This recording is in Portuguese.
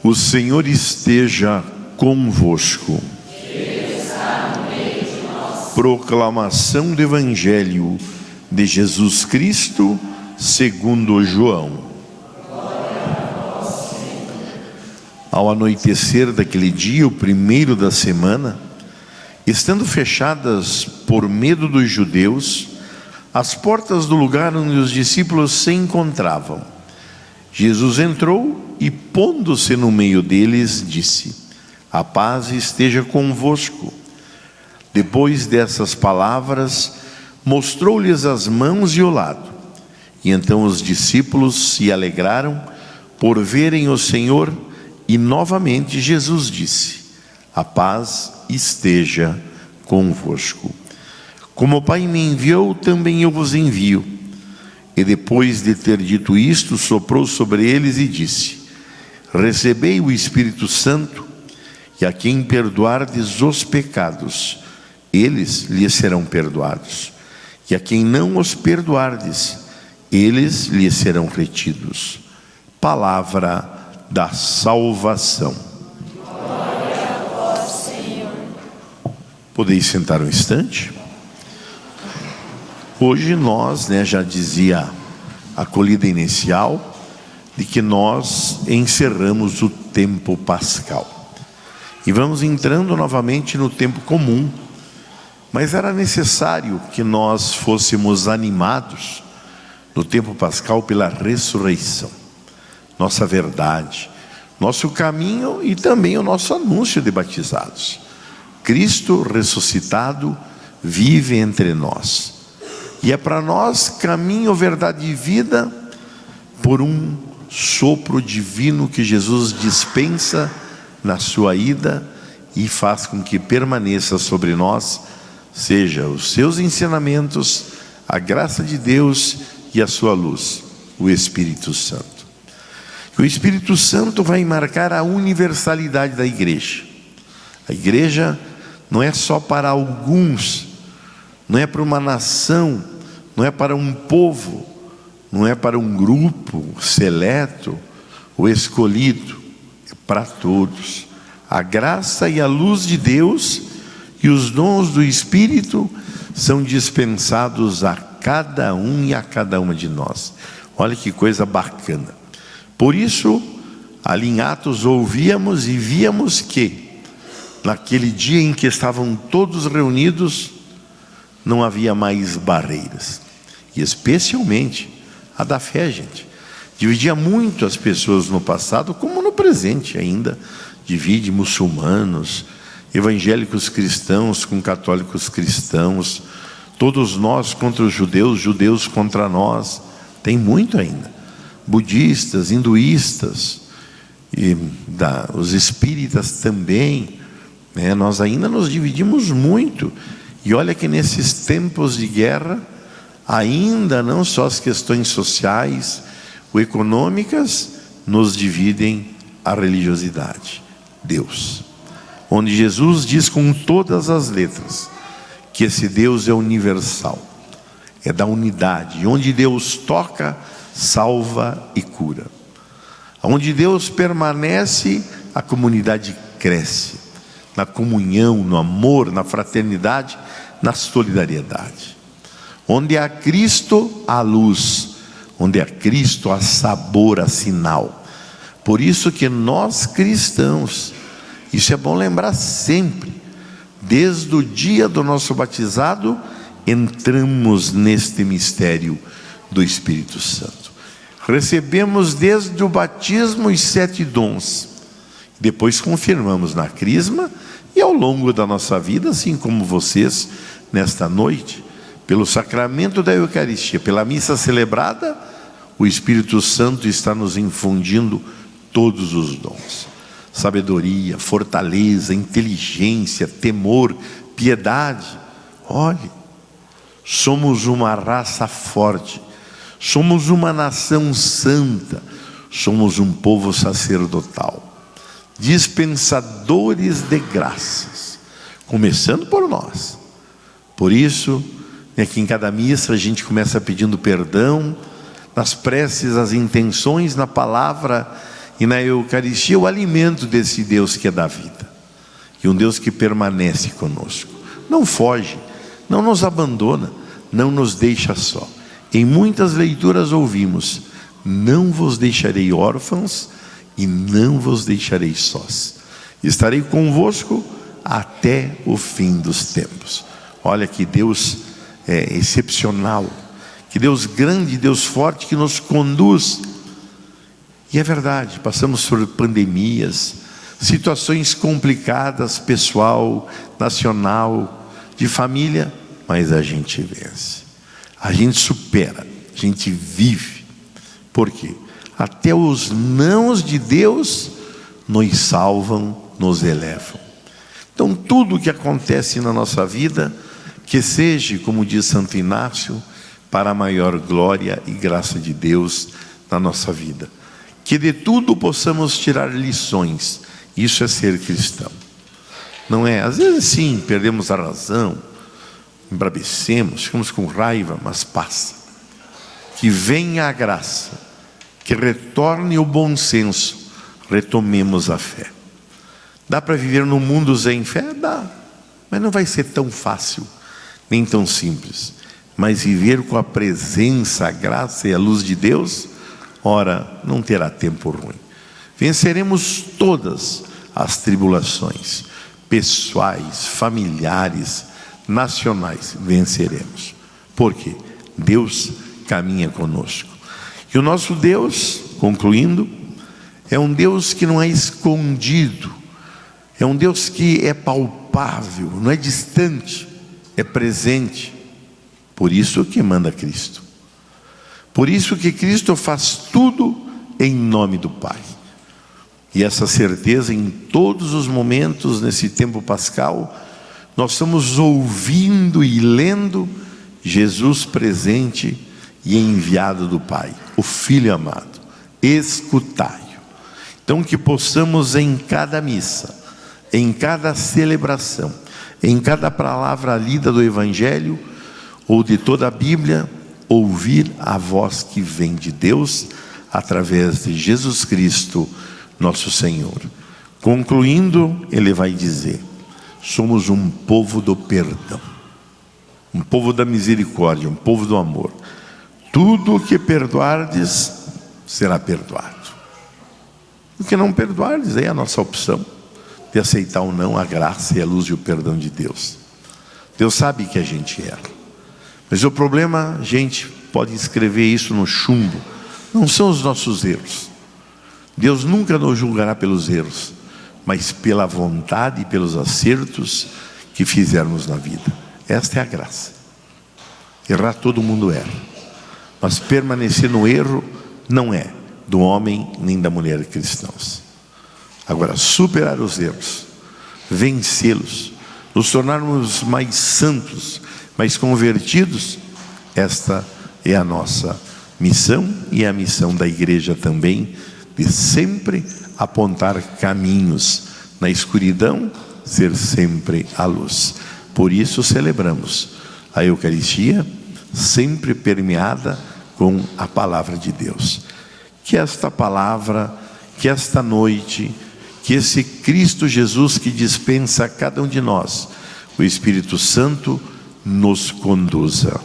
O Senhor esteja convosco. Proclamação do Evangelho de Jesus Cristo segundo João. Ao anoitecer daquele dia, o primeiro da semana, estando fechadas por medo dos judeus as portas do lugar onde os discípulos se encontravam, Jesus entrou e, pondo-se no meio deles, disse: a paz esteja convosco. Depois dessas palavras, mostrou-lhes as mãos e o lado. E então os discípulos se alegraram por verem o Senhor, e novamente Jesus disse: a paz esteja convosco. Como o Pai me enviou, também eu vos envio. E depois de ter dito isto, soprou sobre eles e disse: recebei o Espírito Santo, e a quem perdoardes os pecados, eles lhes serão perdoados, e a quem não os perdoardes, eles lhes serão retidos. Palavra da salvação. Glória a vós, Senhor. Podeis sentar um instante? Hoje nós, já dizia a acolhida inicial, de que nós encerramos o tempo pascal. E vamos entrando novamente no tempo comum. Mas era necessário que nós fôssemos animados no tempo pascal pela ressurreição, nossa verdade, nosso caminho e também o nosso anúncio de batizados. Cristo ressuscitado vive entre nós. E é para nós caminho, verdade e vida por um sopro divino que Jesus dispensa na sua ida e faz com que permaneça sobre nós, seja os seus ensinamentos, a graça de Deus e a sua luz, o Espírito Santo. O Espírito Santo vai marcar a universalidade da igreja. A igreja não é só para alguns, não é para uma nação, não é para um povo, não é para um grupo seleto ou escolhido, é para todos. A graça e a luz de Deus e os dons do Espírito são dispensados a cada um e a cada uma de nós. Olha que coisa bacana. Por isso, ali em Atos ouvíamos e víamos que naquele dia em que estavam todos reunidos, não havia mais barreiras. E especialmente a da fé, gente. Dividia muito as pessoas no passado, como no presente ainda. Divide muçulmanos, evangélicos cristãos com católicos cristãos, todos nós contra os judeus, judeus contra nós. Tem muito ainda. Budistas, hinduístas, e os espíritas também, nós ainda nos dividimos muito. E olha que nesses tempos de guerra, ainda não só as questões sociais ou econômicas nos dividem a religiosidade. Deus, onde Jesus diz com todas as letras que esse Deus é universal, é da unidade, onde Deus toca, salva e cura. Onde Deus permanece, a comunidade cresce, na comunhão, no amor, na fraternidade, na solidariedade. Onde há Cristo, há luz. Onde há Cristo, há sabor, há sinal. Por isso que nós cristãos, isso é bom lembrar sempre, desde o dia do nosso batizado, entramos neste mistério do Espírito Santo. Recebemos desde o batismo os 7 dons. Depois confirmamos na crisma e ao longo da nossa vida, assim como vocês nesta noite, pelo sacramento da Eucaristia, pela missa celebrada, o Espírito Santo está nos infundindo todos os dons: sabedoria, fortaleza, inteligência, temor, piedade. Olhe, somos uma raça forte, somos uma nação santa, somos um povo sacerdotal, dispensadores de graças, começando por nós. Por isso, aqui em cada missa a gente começa pedindo perdão, nas preces, as intenções, na palavra e na Eucaristia o alimento desse Deus que é da vida, e um Deus que permanece conosco, não foge, não nos abandona, não nos deixa só. Em muitas leituras ouvimos: não vos deixarei órfãos e não vos deixarei sós, estarei convosco até o fim dos tempos. Olha que Deus é excepcional, que Deus grande, Deus forte, que nos conduz. E é verdade, passamos por pandemias, situações complicadas, pessoal, nacional, de família, mas a gente vence, a gente supera, a gente vive. Por quê? Até os nãos de Deus nos salvam, nos elevam. Então tudo o que acontece na nossa vida, que seja, como diz Santo Inácio, para a maior glória e graça de Deus na nossa vida. Que de tudo possamos tirar lições. Isso é ser cristão. Não é? Às vezes sim, perdemos a razão, embrabecemos, ficamos com raiva, mas passa. Que venha a graça, que retorne o bom senso, retomemos a fé. Dá para viver num mundo sem fé? Dá, mas não vai ser tão fácil, nem tão simples. Mas viver com a presença, a graça e a luz de Deus, ora, não terá tempo ruim. Venceremos todas as tribulações, pessoais, familiares, nacionais, venceremos. Por quê? Deus caminha conosco. E o nosso Deus, concluindo, é um Deus que não é escondido, é um Deus que é palpável, não é distante, é presente. Por isso que manda Cristo. Por isso que Cristo faz tudo em nome do Pai. E essa certeza em todos os momentos nesse tempo pascal, nós estamos ouvindo e lendo Jesus presente e enviado do Pai, o Filho amado. Escutai-o. Então que possamos em cada missa, em cada celebração, em cada palavra lida do Evangelho ou de toda a Bíblia, ouvir a voz que vem de Deus através de Jesus Cristo, nosso Senhor. Concluindo, ele vai dizer: somos um povo do perdão, um povo da misericórdia, um povo do amor. Tudo o que perdoardes será perdoado. O que não perdoardes é a nossa opção de aceitar ou não a graça e a luz e o perdão de Deus. Deus sabe que a gente erra, mas o problema, a gente pode escrever isso no chumbo, não são os nossos erros. Deus nunca nos julgará pelos erros, mas pela vontade e pelos acertos que fizermos na vida. Esta é a graça. Errar todo mundo erra, mas permanecer no erro não é do homem nem da mulher cristãos. Agora, superar os erros, vencê-los, nos tornarmos mais santos, mais convertidos, esta é a nossa missão e a missão da igreja também, de sempre apontar caminhos na escuridão, ser sempre a luz. Por isso celebramos a Eucaristia, sempre permeada com a palavra de Deus. Que esta palavra, que esta noite, que esse Cristo Jesus que dispensa a cada um de nós, o Espírito Santo, nos conduza.